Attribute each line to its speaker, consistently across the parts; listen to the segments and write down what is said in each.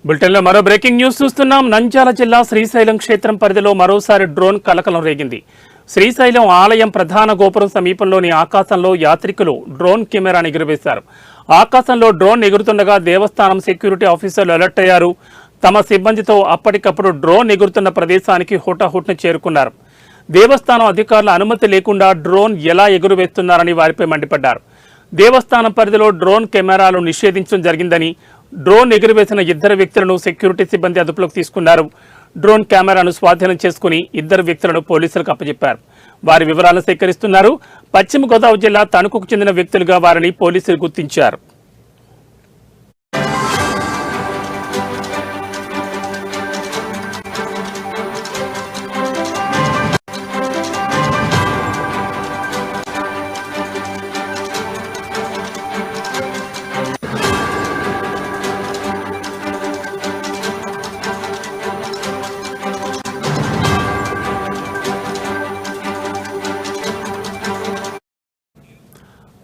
Speaker 1: బులెటిన్లో మరో breaking news చూస్తున్నాం. నంద్యాల జిల్లా శ్రీశైలం క్షేత్రం పరిధిలో మరోసారి డ్రోన్ కలకలం రేగింది. శ్రీశైలం ఆలయం ప్రధాన గోపురం సమీపంలోని ఆకాశంలో యాత్రికులు డ్రోన్ కెమెరాను ఎగురవేశారు. ఆకాశంలో డ్రోన్ ఎగురుతుండగా దేవస్థానం సెక్యూరిటీ ఆఫీసర్లు అలర్ట్ అయ్యారు. తమ సిబ్బందితో అప్పటికప్పుడు డ్రోన్ ఎగురుతున్న ప్రదేశానికి హుటాహుటిన చేరుకున్నారు. దేవస్థానం అధికారుల అనుమతి లేకుండా డ్రోన్ ఎలా ఎగురవేస్తున్నారని వారిపై మండిపడ్డారు. దేవస్థానం పరిధిలో డ్రోన్ కెమెరాలు నిషేధించడం జరిగిందని, డ్రోన్ ఎగురవేసిన 2 వ్యక్తులను సెక్యూరిటీ సిబ్బంది అదుపులోకి తీసుకున్నారు. డ్రోన్ కెమెరాను స్వాధీనం చేసుకుని 2 వ్యక్తులను పోలీసులకు అప్పచెప్పారు. వారి వివరాలను సేకరిస్తున్నారు. పశ్చిమ గోదావరి జిల్లా తణుకుకు చెందిన వ్యక్తులుగా వారిని పోలీసులు గుర్తించారు.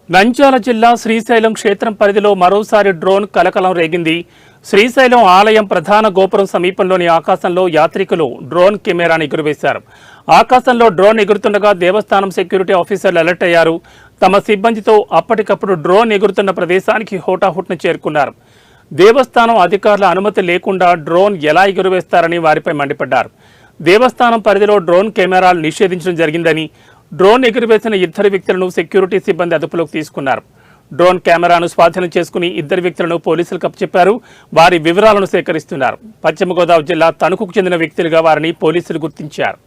Speaker 1: నంద్యాల జిల్లా శ్రీశైలం క్షేత్రం పరిధిలో మరోసారి డ్రోన్ కలకలం రేగింది. శ్రీశైలం ఆలయం ప్రధాన గోపురం సమీపంలోని ఆకాశంలో యాత్రికులు డ్రోన్ కెమెరాను ఎగురవేశారు. ఆకాశంలో డ్రోన్ ఎగురుతుండగా దేవస్థానం సెక్యూరిటీ ఆఫీసర్లు అలర్ట్ అయ్యారు. తమ సిబ్బందితో అప్పటికప్పుడు డ్రోన్ ఎగురుతున్న ప్రదేశానికి హుటాహుటిన చేరుకున్నారు. దేవస్థానం అధికారుల అనుమతి లేకుండా డ్రోన్ ఎలా ఎగురవేస్తారని వారిపై మండిపడ్డారు. దేవస్థానం పరిధిలో డ్రోన్ కెమెరాలు నిషేధించడం జరిగిందని, డ్రోన్ ఎగురవేసిన 2 వ్యక్తులను సెక్యూరిటీ సిబ్బంది అదుపులోకి తీసుకున్నారు. డ్రోన్ కెమెరాను స్వాధీనం చేసుకుని 2 వ్యక్తులను పోలీసులకు అప్పచెప్పారు. వారి వివరాలను సేకరిస్తున్నారు. పశ్చిమ గోదావరి జిల్లా తణుకుకు చెందిన వ్యక్తులుగా వారిని పోలీసులు గుర్తించారు.